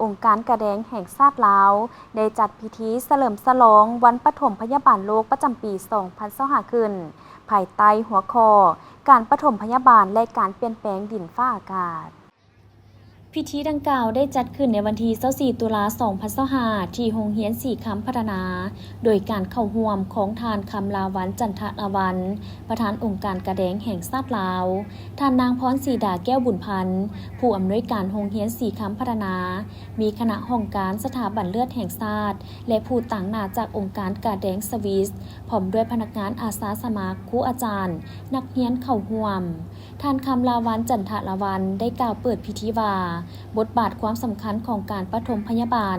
องค์การกระแดงแห่งชาติลาวได้จัดพิธีเฉลิมฉลองวันปฐมพยาบาลโลกประจำปี 2025 ขึ้นภายใต้หัวข้อการปฐมพยาบาลและการเปลี่ยนแปลงดินฟ้าอากาศพิธีดังกล่าวได้จัดขึ้นในวันที่24 ตุลาคม 2025 ที่โรงเรียนสีคำพัฒนาโดยการเข้าร่วมของทานคำลาวันจันทราวันประธานองค์การกระแดงแห่งชาติลาวท่านนางพรศรีดาแก้วบุญพันธ์ผู้อำนวยการโรงเรียนสีคำพัฒนามีคณะห้องการสถาบันเลือดแห่งชาติและผู้ต่างหน้าจากองค์การกระแดงสวิสพร้อมด้วยพนักงานอาสาสมัครครูอาจารย์นักเรียนเข้าร่วมท่านคำลาวันจันทราวันได้กล่าวเปิดพิธีว่าบทบาทความสำคัญของการปฐมพยาบาล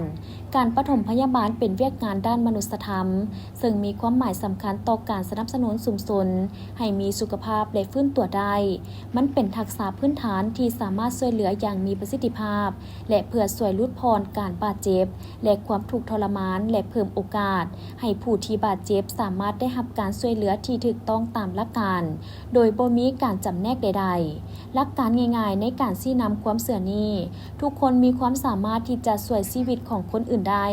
การปฐมพยาบาลเป็นเวียกงานด้านมนุษยธรรมซึ่งมีความหมายสำคัญต่อการสนับสนุนชุมชนให้มีสุขภาพและฟื้นตัวได้มันเป็นทักษะพื้นฐานที่สามารถช่วยเหลืออย่างมีประสิทธิภาพและเพื่อช่วยลดพรการบาดเจ็บและความทุกข์ทรมานและเพิ่มโอกาสให้ผู้ที่บาดเจ็บสามารถได้รับการช่วยเหลือที่ถูกต้องตามหลักการโดยบ่มีการจำแนกใดๆหลักการง่ายๆในการชี้นำความเสื่อนี้ทุกคนมีความสามารถที่จะช่วยชีวิตของคนอื่นได้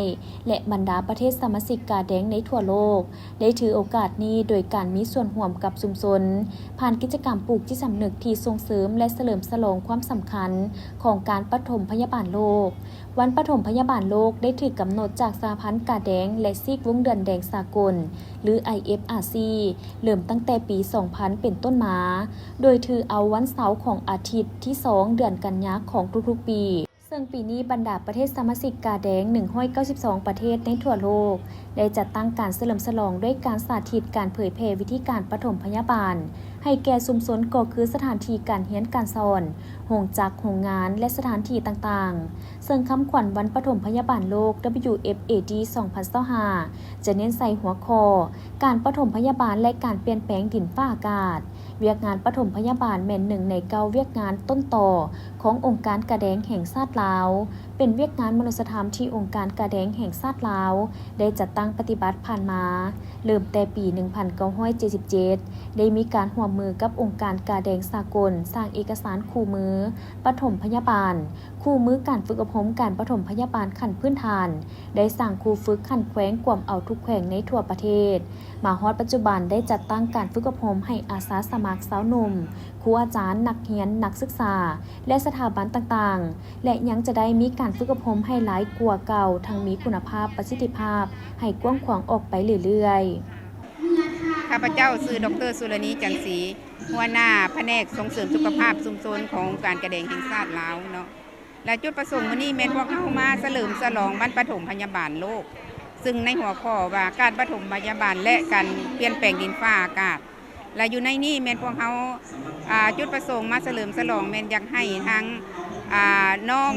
และบรรดาประเทศสมาชิกกาแดงในทั่วโลกได้ถือโอกาสนี้โดยการมีส่วนร่วมกับชุมชนผ่านกิจกรรมปลูกจิตสำนึกที่ส่งเสริมและเฉลิมฉลองความสำคัญของการปฐมพยาบาลโลกวันปฐมพยาบาลโลกได้ถูกกำหนดจากสหพันธ์กาแดงและซีกวงเดือนแดงสากลหรือ IFRC เริ่มตั้งแต่ปี 2000 เป็นต้นมาโดยถือเอาวันเสาร์ของอาทิตย์ที่ 2 เดือนกันยายนของทุกๆปีซึ่งปีนี้บรรดาประเทศสมาชิกกาแดง192ประเทศในทั่วโลกได้จัดตั้งการเฉลิมฉลองด้วยการสาธิตการเผยแพร่วิธีการปฐมพยาบาลให้แก่ชุมชนก็คือสถานที่การเรียนการสอนโรงจักรโรงงานและสถานที่ต่างๆซึ่งคำขวัญวันปฐมพยาบาลโลก WFAD 2025จะเน้นใส่หัวข้อการปฐมพยาบาลและการเปลี่ยนแปลงดินฟ้าอากาศเวียกงานปฐมพยาบาลแม่นหนึ่งใน9เวียกงานต้นต่อขององค์การกระแดงแห่งชาติลาวเป็นเวียกงานมนุษยธรรมที่องค์การกระแดงแห่งชาติลาวได้จัดตั้งปฏิบัติผ่านมาเริ่มแต่ปี 1977 ได้มีการร่วมมือกับองค์การกระแดงสากลสร้างเอกสารคู่มือปฐมพยาบาลคู่มือการฝึกอบรมการปฐมพยาบาลขั้นพื้นฐานได้สร้างครูฝึกขั้นแขวงกวมเอาทุกแขวงในทั่วประเทศมาฮอดปัจจุบันได้จัดตั้งการฝึกอบรมให้อาสาสมัครสาวหนุ่มครูอาจารย์นักเรียนนักศึกษาและสถาบันต่างๆและยังจะได้มีการฝึกอบรมให้หลายกว่าเก่าทั้งมีคุณภาพประสิทธิภาพให้กว้างขวางออกไปเรื่อยๆข้าพเจ้าชื่อดร.สุรณีจันทร์ศรีหัวหน้าแผนกส่งเสริมสุขภาพชุมชนขององค์การกระแดงแห่งชาติลาวเนาะและจุดประสงค์มื้อนี้แม่นพวกเฮามาเฉลิมฉลองวันปฐมพยาบาลโลกซึ่งในหัวข้อว่าการปฐมพยาบาลและการเปลี่ยนแปลงดินฟ้าอากาศและอยู่ในนี้แม่นพวกเฮาจุดประสงค์มาเฉลิมฉลองแม่นอยากให้ทั้งน้อง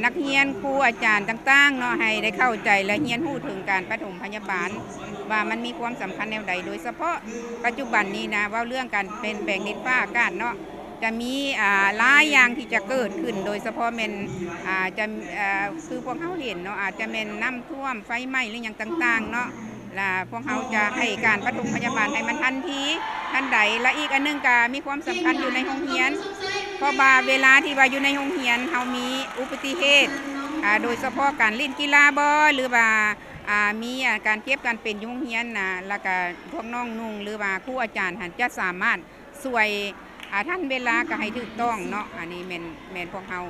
นักเรียนครูอาจารย์ต่างๆเนาะให้ได้เข้าใจและเรียนรู้ถึงการปฐมพยาบาลว่ามันมีความสำคัญแนวใดโดยเฉพาะปัจจุบันนี้นะว่าเรื่องการเปลี่ยนแปลงดินฟ้าอากาศเนาะจะมีหลายอย่างที่จะเกิดขึ้นโดยเฉพาะเป็นจะคือพวกเขาเห็นเนาะอาจจะเป็นน้ำท่วมไฟไหม้หรืออย่างต่างๆเนาะและพวกเขาจะให้การปฐมพยาบาลให้มันทันทีทันใดและอีกอันนึงก็มีความสำคัญอยู่ในโรงเรียนเพราะว่าเวลาที่ว่าอยู่ในโรงเรียนเขามีอุบัติเหตุโดยเฉพาะการเล่นกีฬาบอลหรือว่ามีการเก็บการเป็นโรงเรียนนะแล้วก็พวกน้องนุ่งหรือว่าครูอาจารย์จะสามารถช่วยท่านเวลาก็ให้ถูกต้องเนาะอันนี้แม่นพวกเรา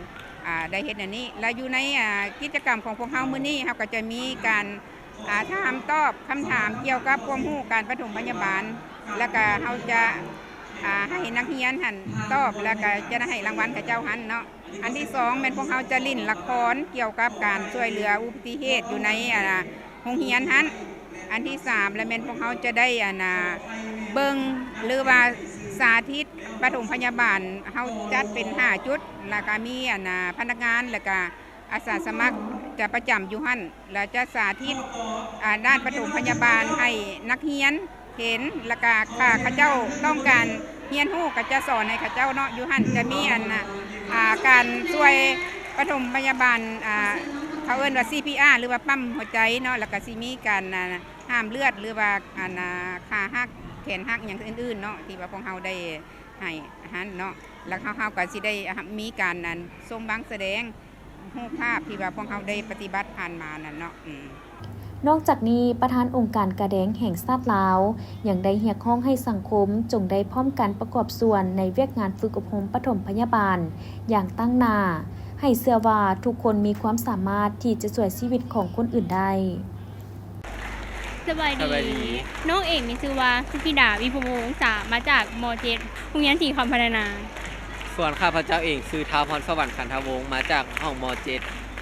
ได้เห็นอันนี้และอยู่ในกิจกรรมของพวกเรามื้อนี้เราก็จะมีการถามตอบคำถามเกี่ยวกับความรู้การปฐมพยาบาลแล้วก็เราจะให้นักเรียนหันตอบแล้วก็จะได้ให้รางวัลกับเจ้าหันเนาะอันที่2เป็นพวกเราจะลิ้นละครเกี่ยวกับการช่วยเหลืออุบัติเหตุอยู่ในโรงเรียนหันอันที่3และเป็นพวกเราจะได้เบิ่งหรือว่าสาธิตปฐมพยาบาลเราจัดเป็น5จุดแล้วก็มีพนักงานแล้วก็อาสาสมัครจะประจำอยู่หันแล้วจะสาธิตด้านปฐมพยาบาลให้นักเรียนเห็นแล้วก็ข้าเจ้าต้องการเรียนรู้ก็จะสอนให้ข้าเจ้าเนาะอยู่หันจะมีการช่วยปฐมพยาบาลเขาเอิ้นว่า CPR หรือว่าปั๊มหัวใจเนาะแล้วก็สิมีการห้ามเลือดหรือว่าขาหักแขนหักอย่างอื่นๆเนาะที่ว่าพวกเราได้ให้หันเนาะแล้วเขาก็สิได้มีการส้มบังแสดง รูปภาพที่ว่าพวกเขาได้ปฏิบัติผ่านมานั่นเนาะนอกจากนี้ประธานองค์การกระแดงแห่งชาติลาวยังได้เรียกร้องให้สังคมจงได้พร้อมกันประกอบส่วนในเวียกงานฝึกอบรมปฐมพยาบาลอย่างตั้งหน้าให้เชื่อว่าทุกคนมีความสามารถที่จะช่วยชีวิตของคนอื่นได้สบายดี น้องเอกมีชื่อว่าสุธิดาวิภวงศ์ษามาจากม .7 โรงเรียนศรีคำพัฒนา ส่วนข้าพเจ้าเองชื่อท้าวพรสวรรค์ขันธวงศ์มาจากห้องม .7 เ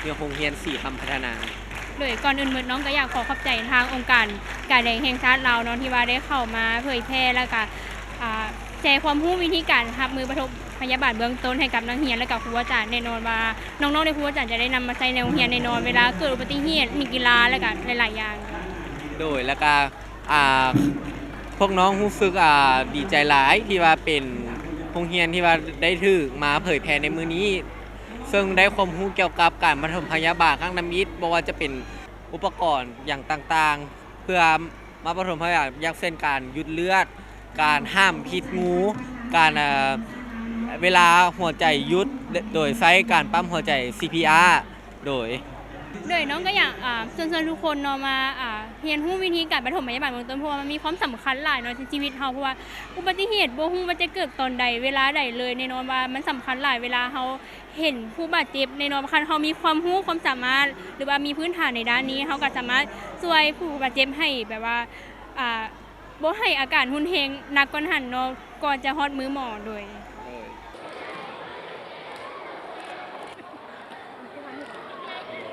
รียนโรงเรียน4คำพัฒนาโดยก่อนอื่นน้องก็อยากขอบใจทางองค์การกระแดงแห่งชาติลาวเนาะที่ว่าได้เข้ามาเผยแพร่แล้วก็แชร์ความรู้วิธีการรับมือปฐมพยาบาลเบื้องต้นให้กับนักเรียนและกับครูอาจารย์แน่นอนว่าน้องๆในครูอาจารย์จะได้นำมาใช้ในโรงเรียนแน่นอนเวลาเกิดอุบัติเหตุมีกีฬาและก็หลายๆอย่างโดยแล้วก็พวกน้องรู้สึกดีใจหลายที่ว่าเป็นโรงเรียนที่ว่าได้ถูกมาเผยแพร่ในมื้อนี้ซึ่งได้ความรู้เกี่ยวกับการปฐมพยาบาลข้างน้ำมิตรบ่ว่าจะเป็นอุปกรณ์อย่างต่างๆเพื่อมาปฐมพยาบาลอย่างเช่นการหยุดเลือดการห้ามพิษงูการเวลาหัวใจหยุดโดยใช้การปั๊มหัวใจ CPR โดยน้องก็อยากเชิญทุกคนเนาะมาเรียนรู้วิธีการปฐมพยาบาลเบื้องต้นเพราะว่ามันมีความสำคัญหลายเนาะในชีวิตเราเพราะว่าอุบัติเหตุบ่ฮู้ว่าจะเกิดตอนใดเวลาใดเลยแน่นอนว่ามันสำคัญหลายเวลาเราเห็นผู้บาดเจ็บแน่นอนว่าเรามีความรู้ความสามารถหรือว่ามีพื้นฐานในด้านนี้เราก็สามารถช่วยผู้บาดเจ็บให้แบบว่าบ่ให้อาการรุนแรงหนักกว่านั้นเนาะก่อนจะฮอดมือหมอโดย